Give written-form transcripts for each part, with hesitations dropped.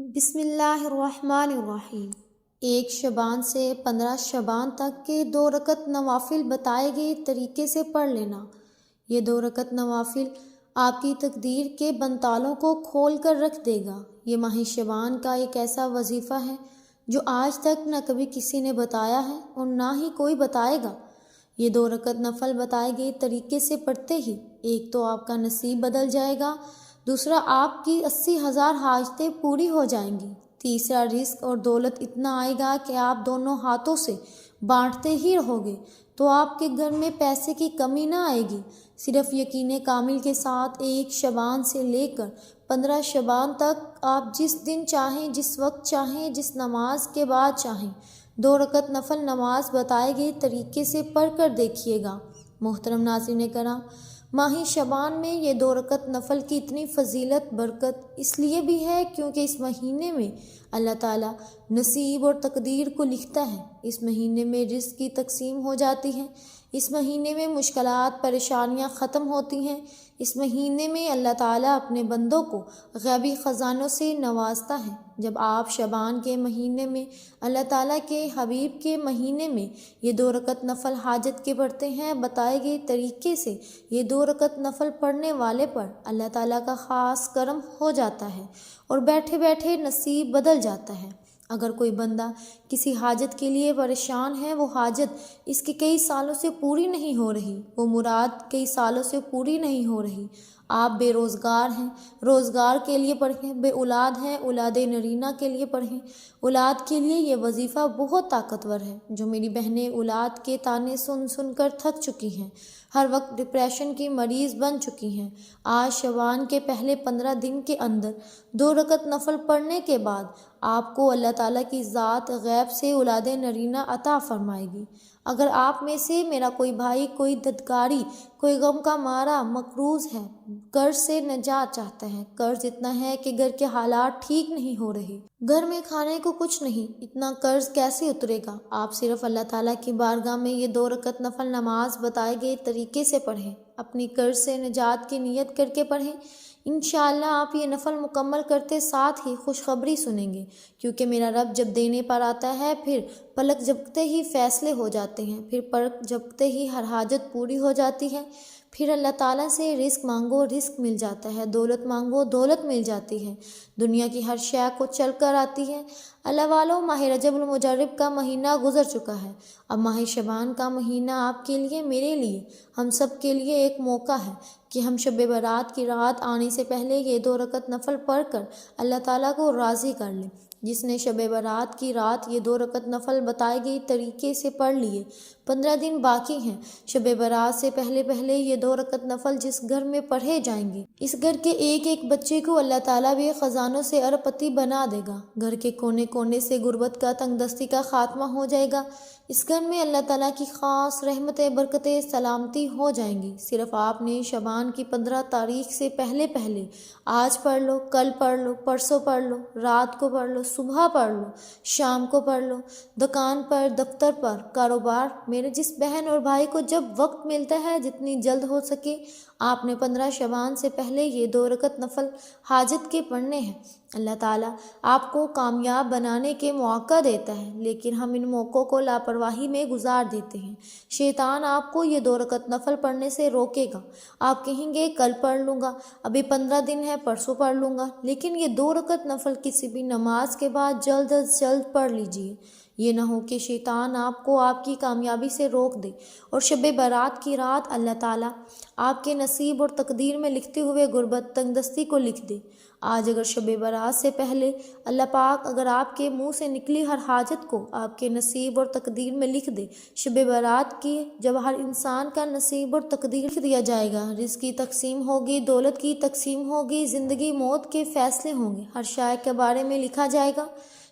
بسم اللہ الرحمن الرحیم۔ 1 شعبان سے 15 شعبان تک کے 2 رکعت نوافل بتائے گئے طریقے سے پڑھ لینا۔ یہ 2 رکعت نوافل آپ کی تقدیر کے بنتالوں کو کھول کر رکھ دے گا۔ یہ ماہ شعبان کا ایک ایسا وظیفہ ہے جو آج تک نہ کبھی کسی نے بتایا ہے اور نہ ہی کوئی بتائے گا۔ یہ 2 رکعت نفل بتائے گئے طریقے سے پڑھتے ہی ایک تو آپ کا نصیب بدل جائے گا، دوسرا آپ کی 80,000 حاجتیں پوری ہو جائیں گی، تیسرا رزق اور دولت اتنا آئے گا کہ آپ دونوں ہاتھوں سے بانٹتے ہی رہو گے، تو آپ کے گھر میں پیسے کی کمی نہ آئے گی۔ صرف یقین کامل کے ساتھ 1 شعبان سے لے کر 15 شعبان تک آپ جس دن چاہیں، جس وقت چاہیں، جس نماز کے بعد چاہیں 2 رکعت نفل نماز بتائے گئے طریقے سے پڑھ کر دیکھیے گا۔ محترم ناظرین کرام، ماہ شعبان میں یہ 2 رکعت نفل کی اتنی فضیلت برکت اس لیے بھی ہے کیونکہ اس مہینے میں اللہ تعالیٰ نصیب اور تقدیر کو لکھتا ہے۔ اس مہینے میں رزق کی تقسیم ہو جاتی ہے، اس مہینے میں مشکلات پریشانیاں ختم ہوتی ہیں، اس مہینے میں اللہ تعالیٰ اپنے بندوں کو غیبی خزانوں سے نوازتا ہے۔ جب آپ شعبان کے مہینے میں اللہ تعالیٰ کے حبیب کے مہینے میں یہ 2 رکعت نفل حاجت کے پڑھتے ہیں، بتائے گئے طریقے سے یہ 2 رکعت نفل پڑھنے والے پر اللہ تعالیٰ کا خاص کرم ہو جاتا ہے اور بیٹھے بیٹھے نصیب بدل جاتا ہے۔ اگر کوئی بندہ کسی حاجت کے لیے پریشان ہے، وہ حاجت اس کے کئی سالوں سے پوری نہیں ہو رہی، وہ مراد کئی سالوں سے پوری نہیں ہو رہی، آپ بے روزگار ہیں، روزگار کے لیے پڑھیں، بے اولاد ہیں، اولاد نرینہ کے لیے پڑھیں۔ اولاد کے لیے یہ وظیفہ بہت طاقتور ہے۔ جو میری بہنیں اولاد کے طعنے سن سن کر تھک چکی ہیں، ہر وقت ڈپریشن کی مریض بن چکی ہیں، آج شعبان کے پہلے 15 دن کے اندر 2 رکعت نفل پڑھنے کے بعد آپ کو اللہ تعالیٰ کی ذات غیب سے اولاد نرینہ عطا فرمائے گی۔ اگر آپ میں سے میرا کوئی بھائی، کوئی ددگاری، کوئی غم کا مارا مقروض ہے، قرض سے نجات چاہتا ہے، قرض اتنا ہے کہ گھر کے حالات ٹھیک نہیں ہو رہے، گھر میں کھانے کو کچھ نہیں، اتنا قرض کیسے اترے گا؟ آپ صرف اللہ تعالیٰ کی بارگاہ میں یہ 2 رکعت نفل نماز بتائے گئے طریقے سے پڑھیں، اپنی قرض سے نجات کی نیت کر کے پڑھیں۔ انشاءاللہ آپ یہ نفل مکمل کرتے ساتھ ہی خوشخبری سنیں گے، کیونکہ میرا رب جب دینے پر آتا ہے پھر پلک جھپکتے ہی فیصلے ہو جاتے ہیں، پھر پلک جھپکتے ہی ہر حاجت پوری ہو جاتی ہے۔ پھر اللہ تعالیٰ سے رزق مانگو، رزق مل جاتا ہے، دولت مانگو، دولت مل جاتی ہے، دنیا کی ہر شے کو چل کر آتی ہے۔ اللہ والوں، ماہ رجب المجرب کا مہینہ گزر چکا ہے، اب ماہ شعبان کا مہینہ آپ کے لیے، میرے لیے، ہم سب کے لیے ایک موقع ہے کہ ہم شب برات کی رات آنے سے پہلے یہ 2 رکعت نفل پڑھ کر اللہ تعالیٰ کو راضی کر لیں۔ جس نے شب برات کی رات یہ 2 رکعت نفل بتائے گئے طریقے سے پڑھ لیے، 15 دن باقی ہیں، شب برات سے پہلے پہلے یہ 2 رکعت نفل جس گھر میں پڑھے جائیں گے، اس گھر کے ایک ایک بچے کو اللہ تعالیٰ بھی خزانوں سے اربپتی بنا دے گا، گھر کے کونے کونے سے غربت کا، تنگ دستی کا خاتمہ ہو جائے گا، اس گھر میں اللہ تعالیٰ کی خاص رحمتیں، برکتیں، سلامتی ہو جائیں گی۔ صرف آپ نے شعبان کی 15 تاریخ سے پہلے پہلے آج پڑھ لو، کل پڑھ لو، پرسوں پڑھ لو، رات کو پڑھ لو، صبح پڑھ لو، شام کو پڑھ لو، دکان پر، دفتر پر، کاروبار، میرے جس بہن اور بھائی کو جب وقت ملتا ہے، جتنی جلد ہو سکے آپ نے 15 شعبان سے پہلے یہ 2 رکعت نفل حاجت کے پڑھنے ہیں۔ اللہ تعالیٰ آپ کو کامیاب بنانے کے موقع دیتا ہے، لیکن ہم ان موقعوں کو لاپرواہی میں گزار دیتے ہیں۔ شیطان آپ کو یہ 2 رکعت نفل پڑھنے سے روکے گا، آپ کہیں گے کل پڑھ لوں گا، ابھی 15 دن ہے، پرسوں پڑھ لوں گا، لیکن یہ 2 رکعت نفل کسی بھی نماز کے بعد جلد از جلد پڑھ لیجئے۔ یہ نہ ہو کہ شیطان آپ کو آپ کی کامیابی سے روک دے اور شب برات کی رات اللہ تعالیٰ آپ کے نصیب اور تقدیر میں لکھتے ہوئے غربت، تنگ دستی کو لکھ دے۔ آج اگر شب برات سے پہلے اللہ پاک اگر آپ کے منہ سے نکلی ہر حاجت کو آپ کے نصیب اور تقدیر میں لکھ دے، شب برات کی جب ہر انسان کا نصیب اور تقدیر لکھ دیا جائے گا، رزق کی تقسیم ہوگی، دولت کی تقسیم ہوگی، زندگی موت کے فیصلے ہوں گے، ہر شے کے بارے میں لکھا جائے گا،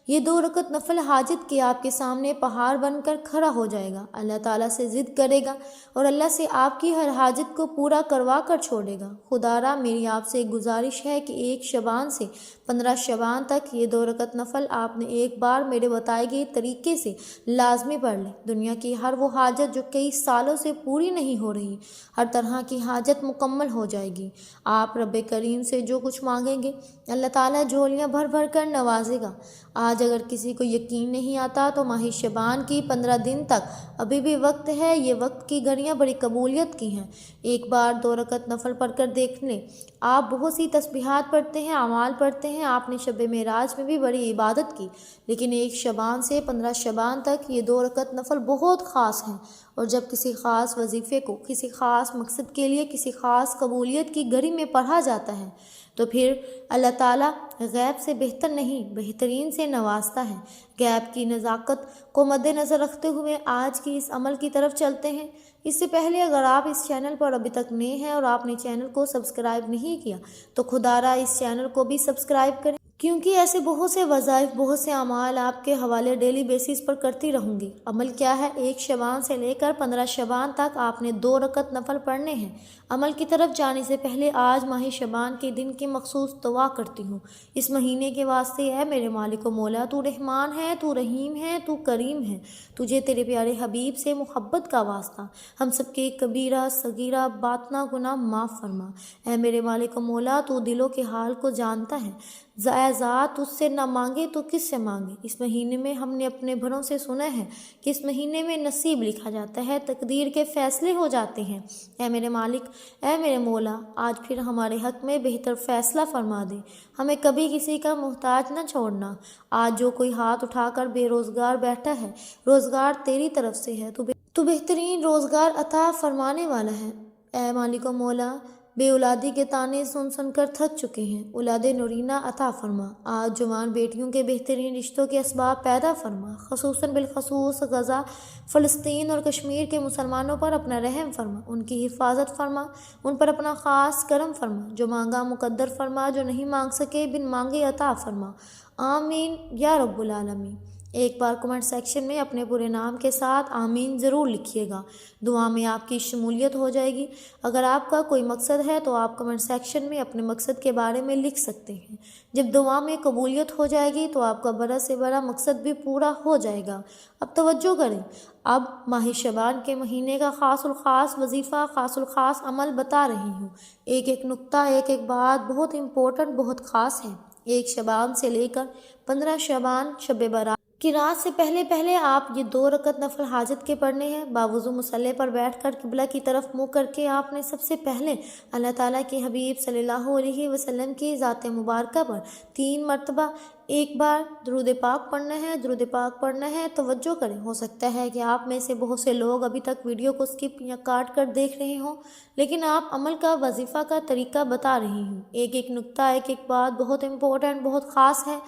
یہ 2 رکعت نفل حاجت کے آپ کے سامنے پہاڑ بن کر کھڑا ہو جائے گا، اللہ تعالیٰ سے ضد کرے گا اور اللہ سے آپ کی ہر حاجت کو پورا کروا کر چھوڑے گا۔ خدا را میری آپ سے ایک گزارش ہے کہ 1 شعبان سے 15 شعبان تک یہ 2 رکعت نفل آپ نے ایک بار میرے بتائے گئے طریقے سے لازمی پڑھ لیں۔ دنیا کی ہر وہ حاجت جو کئی سالوں سے پوری نہیں ہو رہی، ہر طرح کی حاجت مکمل ہو جائے گی۔ آپ رب کریم سے جو کچھ مانگیں گے اللہ تعالیٰ جھولیاں بھر بھر کر نوازے گا۔ آج اگر کسی کو یقین نہیں آتا تو ماہ شعبان کی 15 دن تک ابھی بھی وقت ہے۔ یہ وقت کی گھڑیاں بڑی قبولیت کی ہیں۔ ایک بار 2 رکعت نفل پڑھ کر دیکھ لیں۔ آپ بہت سی تسبیحات پڑھتے ہیں، اعمال پڑھتے ہیں، آپ نے شب معراج میں بھی بڑی عبادت کی، لیکن 1 شعبان سے 15 شعبان تک یہ 2 رکعت نفل بہت خاص ہیں۔ اور جب کسی خاص وظیفے کو کسی خاص مقصد کے لیے کسی خاص قبولیت کی گھڑی میں پڑھا جاتا ہے تو پھر اللہ تعالیٰ غیب سے بہتر نہیں بہترین سے نوازتا ہے۔ غیب کی نزاکت کو مد نظر رکھتے ہوئے آج کی اس عمل کی طرف چلتے ہیں۔ اس سے پہلے اگر آپ اس چینل پر ابھی تک نئے ہیں اور آپ نے چینل کو سبسکرائب نہیں کیا تو خدا را اس چینل کو بھی سبسکرائب کریں، کیونکہ ایسے بہت سے وظائف، بہت سے اعمال آپ کے حوالے ڈیلی بیسس پر کرتی رہوں گی۔ عمل کیا ہے؟ 1 شعبان سے لے کر 15 شعبان تک آپ نے 2 رکعت نفل پڑھنے ہیں۔ عمل کی طرف جانے سے پہلے آج ماہ شعبان کے دن کی مخصوص دعا کرتی ہوں۔ اس مہینے کے واسطے اے میرے مالک و مولا، تو رحمان ہے، تو رحیم ہے، تو کریم ہے، تجھے تیرے پیارے حبیب سے محبت کا واسطہ ہم سب کے کبیرہ صغیرہ باطنہ گناہ معاف فرما۔ اے میرے مالک و مولا، تو دلوں کے حال کو جانتا ہے۔ اے ذات، تجھ سے نہ مانگے تو کس سے مانگے؟ اس مہینے میں ہم نے اپنے بھروں سے سنا ہے کہ اس مہینے میں نصیب لکھا جاتا ہے، تقدیر کے فیصلے ہو جاتے ہیں۔ اے میرے مالک، اے میرے مولا، آج پھر ہمارے حق میں بہتر فیصلہ فرما دے، ہمیں کبھی کسی کا محتاج نہ چھوڑنا۔ آج جو کوئی ہاتھ اٹھا کر بے روزگار بیٹھا ہے، روزگار تیری طرف سے ہے، تو بہترین روزگار عطا فرمانے والا ہے۔ اے مالک و مولا، بے اولادی کے طعنے سن سن کر تھک چکے ہیں، اولاد نورینہ عطا فرما۔ آج جوان بیٹیوں کے بہترین رشتوں کے اسباب پیدا فرما، خصوصاً بالخصوص غزہ، فلسطین اور کشمیر کے مسلمانوں پر اپنا رحم فرما، ان کی حفاظت فرما، ان پر اپنا خاص کرم فرما۔ جو مانگا مقدر فرما، جو نہیں مانگ سکے بن مانگے عطا فرما۔ آمین یا رب العالمین۔ ایک بار کمنٹ سیکشن میں اپنے پورے نام کے ساتھ آمین ضرور لکھیے گا، دعا میں آپ کی شمولیت ہو جائے گی۔ اگر آپ کا کوئی مقصد ہے تو آپ کمنٹ سیکشن میں اپنے مقصد کے بارے میں لکھ سکتے ہیں۔ جب دعا میں قبولیت ہو جائے گی تو آپ کا بڑا سے بڑا مقصد بھی پورا ہو جائے گا۔ اب توجہ کریں، اب ماہ شعبان کے مہینے کا خاص الخاص وظیفہ، خاص الخاص عمل بتا رہی ہوں۔ ایک ایک نقطہ، ایک ایک بات بہت امپورٹنٹ، بہت خاص ہے۔ 1 شعبان سے لے کر 15 شعبان شب برات کی رات سے پہلے آپ یہ 2 رکعت نفل حاجت کے پڑھنے ہیں۔ باوضو مصلی پر بیٹھ کر قبلہ کی طرف منہ کر کے آپ نے سب سے پہلے اللہ تعالیٰ کے حبیب صلی اللہ علیہ وسلم کی ذات مبارکہ پر 3 مرتبہ ایک بار درود پاک پڑھنا ہے، درود پاک پڑھنا ہے۔ توجہ کریں، ہو سکتا ہے کہ آپ میں سے بہت سے لوگ ابھی تک ویڈیو کو اسکپ یا کاٹ کر دیکھ رہے ہوں، لیکن آپ عمل کا وظیفہ کا طریقہ بتا رہی ہوں۔ ایک ایک نقطہ، ایک ایک بات بہت امپورٹنٹ، بہت خاص ہے۔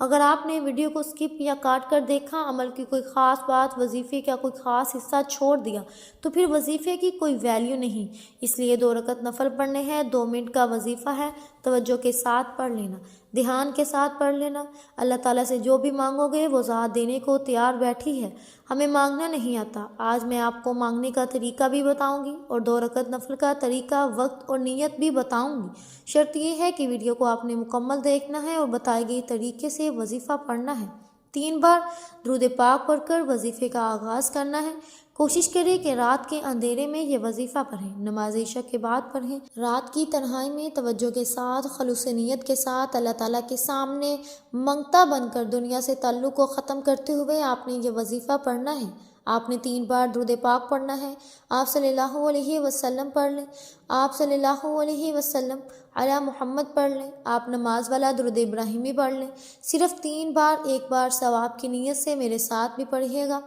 اگر آپ نے ویڈیو کو اسکپ یا کاٹ کر دیکھا، عمل کی کوئی خاص بات، وظیفے کا کوئی خاص حصہ چھوڑ دیا تو پھر وظیفے کی کوئی ویلیو نہیں۔ اس لیے 2 رکعت نفل پڑھنے ہیں، 2 منٹ کا وظیفہ ہے، توجہ کے ساتھ پڑھ لینا، دھیان کے ساتھ پڑھ لینا۔ اللہ تعالیٰ سے جو بھی مانگو گے وہ ذات دینے کو تیار بیٹھی ہے۔ ہمیں مانگنا نہیں آتا، آج میں آپ کو مانگنے کا طریقہ بھی بتاؤں گی اور 2 رکعت نفل کا طریقہ، وقت اور نیت بھی بتاؤں گی۔ شرط یہ ہے کہ ویڈیو کو آپ نے مکمل دیکھنا ہے اور بتائے گئے طریقے سے وظیفہ پڑھنا ہے۔ 3 بار درود پاک پڑھ کر وظیفے کا آغاز کرنا ہے۔ کوشش کریں کہ رات کے اندھیرے میں یہ وظیفہ پڑھیں، نماز عشاء کے بعد پڑھیں۔ رات کی تنہائی میں توجہ کے ساتھ، خلوص نیت کے ساتھ اللہ تعالیٰ کے سامنے منگتا بن کر دنیا سے تعلق کو ختم کرتے ہوئے آپ نے یہ وظیفہ پڑھنا ہے۔ آپ نے 3 بار درود پاک پڑھنا ہے۔ آپ صلی اللہ علیہ وسلم پڑھ لیں، آپ صلی اللہ علیہ وسلم علی محمد پڑھ لیں، آپ نماز والا درود ابراہیمی پڑھ لیں۔ صرف 3 بار، ایک بار ثواب کی نیت سے میرے ساتھ بھی پڑھیے گا۔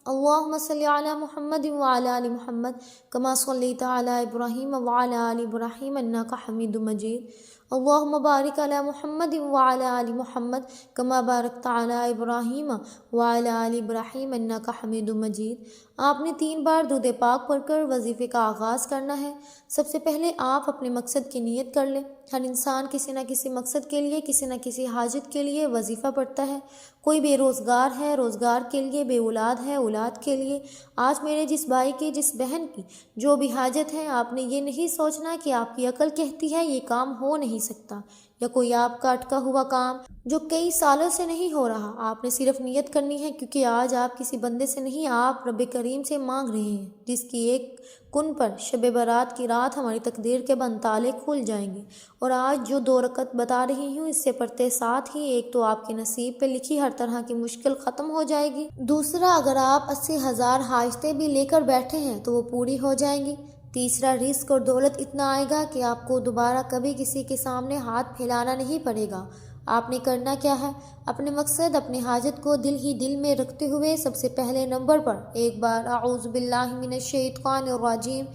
اللہم صلی علی محمد وعلی آل محمد کما صلیت علی ابراہیم وعلی آل ابراہیم انک حمید مجید۔ اللہم بارک علی محمد وعلی آل محمد کما بارکت علی ابراہیم وعلی آل ابراہیم انک حمید مجید۔ آپ نے 3 بار درود پاک پڑھ کر وظیفے کا آغاز کرنا ہے۔ سب سے پہلے آپ اپنے مقصد کی نیت کر لیں۔ ہر انسان کسی نہ کسی مقصد کے لیے، کسی نہ کسی حاجت کے لیے وظیفہ پڑھتا ہے۔ کوئی بے روزگار ہے، روزگار کے لیے، بے اولاد ہے، اولاد کے لیے۔ آج میرے جس بھائی کی، جس بہن کی جو بھی حاجت ہے، آپ نے یہ نہیں سوچنا کہ آپ کی عقل کہتی ہے یہ کام ہو نہیں سکتا، یا کوئی آپ کا اٹکا ہوا کام جو کئی سالوں سے نہیں ہو رہا، آپ نے صرف نیت کرنی ہے، کیونکہ آج آپ کسی بندے سے نہیں، آپ رب کریم سے مانگ رہے ہیں، جس کی ایک کن پر شب برات کی رات ہماری تقدیر کے بند تالے کھل جائیں گے۔ اور آج جو 2 رکعت بتا رہی ہوں، اس سے پڑھتے ساتھ ہی ایک تو آپ کے نصیب پہ لکھی ہر طرح کی مشکل ختم ہو جائے گی، دوسرا اگر آپ 80,000 حاجتیں بھی لے کر بیٹھے ہیں تو وہ پوری ہو جائیں گی، تیسرا رزق اور دولت اتنا آئے گا کہ آپ کو دوبارہ کبھی کسی کے سامنے ہاتھ پھیلانا نہیں پڑے گا۔ آپ نے کرنا کیا ہے؟ اپنے مقصد، اپنی حاجت کو دل ہی دل میں رکھتے ہوئے سب سے پہلے نمبر پر ایک بار اعوذ باللہ من الشیطان الرجیم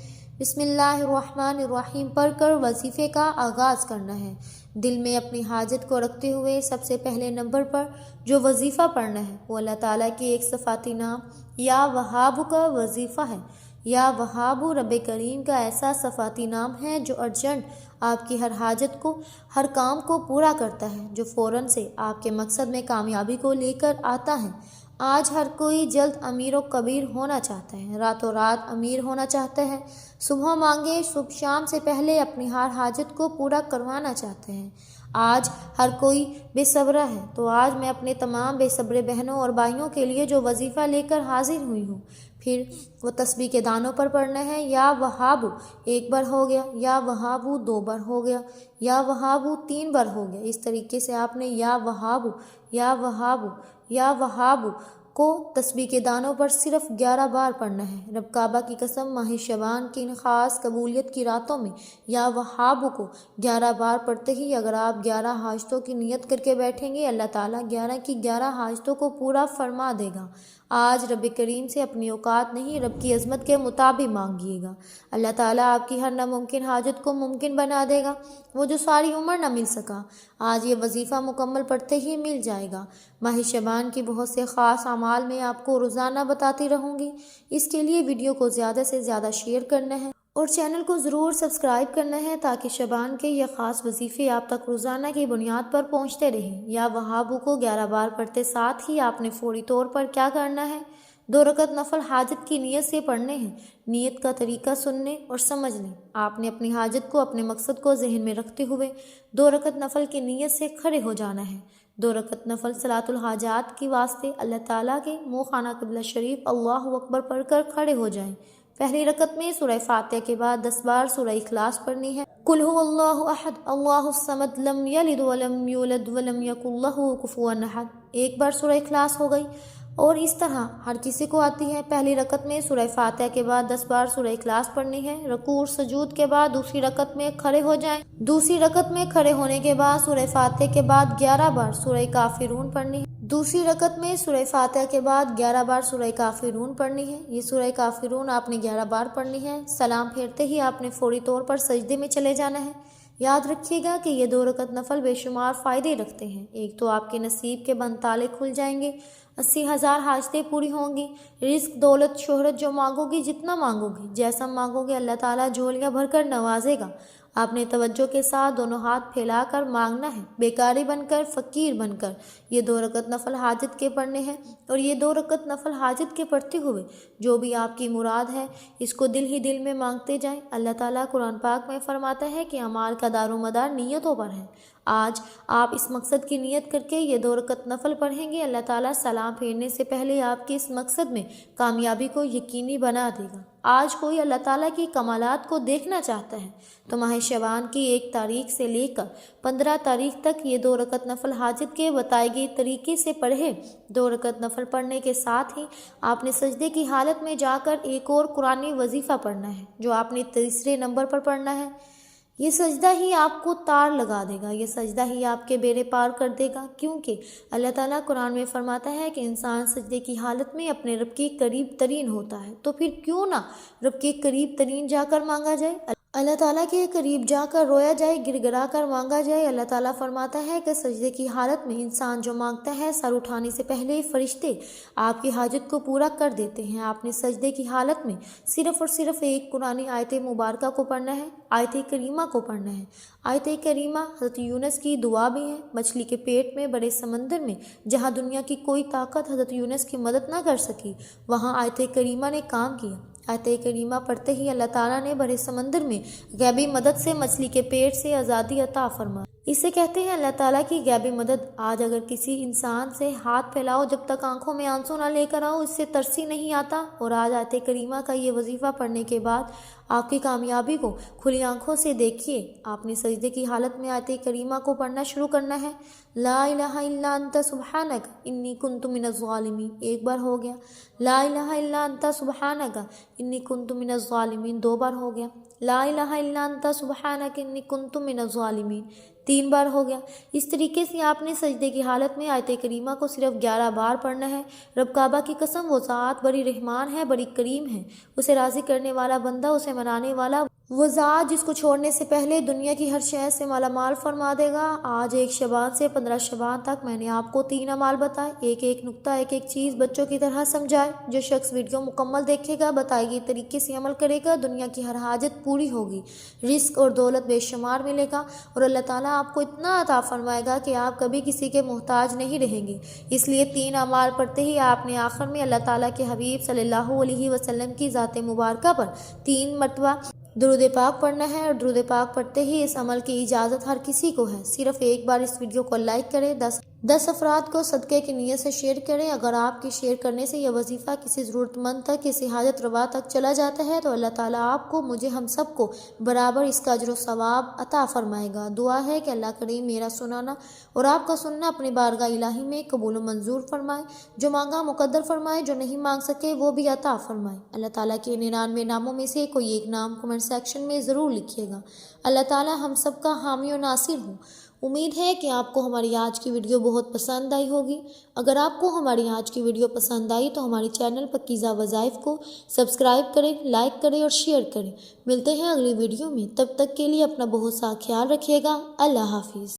بسم اللہ الرحمن الرحیم پڑھ کر وظیفے کا آغاز کرنا ہے۔ دل میں اپنی حاجت کو رکھتے ہوئے سب سے پہلے نمبر پر جو وظیفہ پڑھنا ہے وہ اللہ تعالیٰ کی ایک صفاتی نام یا وہاب کا وظیفہ ہے۔ یا وہاب رب کریم کا ایسا صفاتی نام ہے جو ارجنٹ آپ کی ہر حاجت کو، ہر کام کو پورا کرتا ہے، جو فوراً سے آپ کے مقصد میں کامیابی کو لے کر آتا ہے۔ آج ہر کوئی جلد امیر و کبیر ہونا چاہتا ہے، راتوں رات امیر ہونا چاہتا ہے، صبح مانگے صبح شام سے پہلے اپنی ہر حاجت کو پورا کروانا چاہتے ہیں۔ آج ہر کوئی بے صبرا ہے، تو آج میں اپنے تمام بے صبرے بہنوں اور بھائیوں کے لیے جو وظیفہ لے کر حاضر ہوئی ہوں، پھر وہ تسبیح کے دانوں پر پڑھنا ہے۔ یا وہاب 1 بار ہو گیا، یا وہاب 2 بار ہو گیا، یا وہاب 3 بار ہو گیا۔ اس طریقے سے آپ نے یا وہاب یا وہاب یا وہاب کو تسبیح کے دانوں پر صرف 11 بار پڑھنا ہے۔ رب کعبہ کی قسم، ماہ شعبان کی ان خاص قبولیت کی راتوں میں یا وہاب کو 11 بار پڑھتے ہی اگر آپ 11 حاجتوں کی نیت کر کے بیٹھیں گے، اللہ تعالیٰ 11 کی 11 حاجتوں کو پورا فرما دے گا۔ آج رب کریم سے اپنی اوقات نہیں، رب کی عظمت کے مطابق مانگیے گا، اللہ تعالیٰ آپ کی ہر ناممکن حاجت کو ممکن بنا دے گا، وہ جو ساری عمر نہ مل سکا آج یہ وظیفہ مکمل پڑھتے ہی مل جائے گا۔ ماہ شعبان کی بہت سے خاص اعمال میں آپ کو روزانہ بتاتی رہوں گی، اس کے لیے ویڈیو کو زیادہ سے زیادہ شیئر کرنا ہے اور چینل کو ضرور سبسکرائب کرنا ہے تاکہ شعبان کے یہ خاص وظیفے آپ تک روزانہ کی بنیاد پر پہنچتے رہیں۔ یا وہابو کو 11 بار پڑھتے ساتھ ہی آپ نے فوری طور پر کیا کرنا ہے؟ 2 رکعت نفل حاجت کی نیت سے پڑھنے ہیں۔ نیت کا طریقہ سننے اور سمجھنے۔ آپ نے اپنی حاجت کو، اپنے مقصد کو ذہن میں رکھتے ہوئے 2 رکعت نفل کی نیت سے کھڑے ہو جانا ہے۔ 2 رکعت نفل صلاۃ الحاجات کے واسطے اللہ تعالیٰ کے منہ خانہ قبلہ شریف اللہ اکبر پڑھ کر کھڑے ہو جائیں۔ پہلی رکعت میں سورہ فاتحہ کے بعد 10 بار سورہ اخلاص پڑھنی ہے۔ قل هو اللہ احد اللہ الصمد لم یلد ولم یولد ولم یکن لہ کفوا احد، 1 بار سورہ اخلاص ہو گئی۔ اور اس طرح ہر کسی کو آتی ہے۔ پہلی رکعت میں سورہ فاتحہ کے بعد 10 بار سورہ اخلاص پڑھنی ہے۔ رکوع اور سجود کے بعد دوسری رکعت میں کھڑے ہو جائیں۔ دوسری رکعت میں کھڑے ہونے کے بعد سورہ فاتحہ کے بعد 11 بار سورہ کافرون پڑھنی ہے۔ دوسری رکعت میں سورہ فاتحہ کے بعد 11 بار سورہ کافرون پڑھنی ہے۔ یہ سورہ کافرون آپ نے 11 بار پڑھنی ہے۔ سلام پھیرتے ہی آپ نے فوری طور پر سجدے میں چلے جانا ہے۔ یاد رکھیے گا کہ یہ 2 رکعت نفل بے شمار فائدے رکھتے ہیں۔ ایک تو آپ کے نصیب کے بند تالے کھل جائیں گے، 80,000 حاجتیں پوری ہوں گی، رزق، دولت، شہرت جو مانگو گی، جتنا مانگو گی، جیسا مانگو گے، اللہ تعالیٰ جھولیاں بھر کر نوازے گا۔ آپ نے توجہ کے ساتھ دونوں ہاتھ پھیلا کر مانگنا ہے، بیکاری بن کر، فقیر بن کر۔ یہ 2 رکعت نفل حاجت کے پڑھنے ہیں، اور یہ 2 رکعت نفل حاجت کے پڑھتے ہوئے جو بھی آپ کی مراد ہے اس کو دل ہی دل میں مانگتے جائیں۔ اللہ تعالیٰ قرآن پاک میں فرماتا ہے کہ اعمال کا دار و مدار نیتوں پر ہے۔ آج آپ اس مقصد کی نیت کر کے یہ 2 رکعت نفل پڑھیں گے، اللہ تعالیٰ سلام پھیرنے سے پہلے آپ کے اس مقصد میں کامیابی کو یقینی بنا دے گا۔ آج کوئی اللہ تعالیٰ کی کمالات کو دیکھنا چاہتا ہے تو ماہ شعبان کی 1 تاریخ سے لے کر 15 تاریخ تک یہ 2 رکعت نفل حاجت کے بتائے گئے طریقے سے پڑھے۔ 2 رکعت نفل پڑھنے کے ساتھ ہی آپ نے سجدے کی حالت میں جا کر ایک اور قرآنی وظیفہ پڑھنا ہے جو آپ نے تیسرے نمبر پر پڑھنا ہے۔ یہ سجدہ ہی آپ کو تار لگا دے گا، یہ سجدہ ہی آپ کے بیڑے پار کر دے گا، کیونکہ اللہ تعالیٰ قرآن میں فرماتا ہے کہ انسان سجدے کی حالت میں اپنے رب کے قریب ترین ہوتا ہے، تو پھر کیوں نہ رب کے قریب ترین جا کر مانگا جائے، اللہ تعالیٰ کے قریب جا کر رویا جائے، گر گرا کر مانگا جائے۔ اللہ تعالیٰ فرماتا ہے کہ سجدے کی حالت میں انسان جو مانگتا ہے، سر اٹھانے سے پہلے فرشتے آپ کی حاجت کو پورا کر دیتے ہیں۔ آپ نے سجدے کی حالت میں صرف اور صرف ایک قرآنی آیت مبارکہ کو پڑھنا ہے، آیت کریمہ کو پڑھنا ہے۔ آیت کریمہ حضرت یونس کی دعا بھی ہے۔ مچھلی کے پیٹ میں، بڑے سمندر میں، جہاں دنیا کی کوئی طاقت حضرت یونس کی مدد نہ کر سکی، وہاں آیت کریمہ نے کام کیا۔ آیت کریمہ پڑھتے ہی اللہ تعالیٰ نے بڑے سمندر میں غیبی مدد سے مچھلی کے پیٹ سے آزادی عطا فرما۔ اسے کہتے ہیں اللہ تعالیٰ کی غیبی مدد۔ آج اگر کسی انسان سے ہاتھ پھیلاؤ جب تک آنکھوں میں آنسو نہ لے کر آؤ، اس سے ترس ہی نہیں آتا۔ اور آج آیت کریمہ کا یہ وظیفہ پڑھنے کے بعد آپ کی کامیابی کو کھلی آنکھوں سے دیکھیے۔ آپ نے سجدے کی حالت میں آیت کریمہ کو پڑھنا شروع کرنا ہے۔ لا الہ الا انت سبحانک انی کنت من الظالمین، ایک بار ہو گیا۔ لا الہ الا انت سبحانک انی کنت من الظالمین، دو بار ہو گیا۔ لا الہ الا انت سبحانک انی کنت من الظالمین، تین بار ہو گیا۔ اس طریقے سے آپ نے سجدے کی حالت میں آیت کریمہ کو صرف 11 بار پڑھنا ہے۔ رب کعبہ کی قسم، وہ ذات بڑی رحمان ہے، بڑی کریم ہے، اسے راضی کرنے والا بندہ، اسے منانے والا وہ ذات جس کو چھوڑنے سے پہلے دنیا کی ہر شے سے مالا مال فرما دے گا۔ آج 1 شعبان سے 15 شعبان تک میں نے آپ کو 3 اعمال بتائے، ایک نقطہ، ایک چیز بچوں کی طرح سمجھائے۔ جو شخص ویڈیو مکمل دیکھے گا، بتائے گی طریقے سے عمل کرے گا، دنیا کی ہر حاجت پوری ہوگی، رزق اور دولت بے شمار ملے گا، اور اللہ تعالیٰ آپ کو اتنا عطا فرمائے گا کہ آپ کبھی کسی کے محتاج نہیں رہیں گے۔ اس لیے 3 اعمال پڑھتے ہی آپ نے آخر میں اللہ تعالیٰ کے حبیب صلی اللہ علیہ وسلم کی ذات مبارکہ پر 3 مرتبہ درود پاک پڑھنا ہے، اور درود پاک پڑھتے ہی اس عمل کی اجازت ہر کسی کو ہے۔ صرف ایک بار اس ویڈیو کو لائک کریں، 10 افراد کو صدقے کی نیت سے شیئر کریں۔ اگر آپ کے شیئر کرنے سے یہ وظیفہ کسی ضرورت مند تک، کسی حاجت روا تک چلا جاتا ہے تو اللہ تعالیٰ آپ کو، مجھے، ہم سب کو برابر اس کا اجر و ثواب عطا فرمائے گا۔ دعا ہے کہ اللہ کریم میرا سنانا اور آپ کا سننا اپنی بارگاہ الہی میں قبول و منظور فرمائے، جو مانگا مقدر فرمائے، جو نہیں مانگ سکے وہ بھی عطا فرمائے۔ اللہ تعالیٰ کے 99 ناموں میں سے کوئی ایک نام کمنٹ سیکشن میں ضرور لکھیے گا۔ اللہ تعالیٰ ہم سب کا حامی و ناصر ہو۔ امید ہے کہ آپ کو ہماری آج کی ویڈیو بہت پسند آئی ہوگی۔ اگر آپ کو ہماری آج کی ویڈیو پسند آئی تو ہمارے چینل پاکیزہ وظائف کو سبسکرائب کریں، لائک کریں اور شیئر کریں۔ ملتے ہیں اگلی ویڈیو میں، تب تک کے لیے اپنا بہت سا خیال رکھیے گا۔ اللہ حافظ۔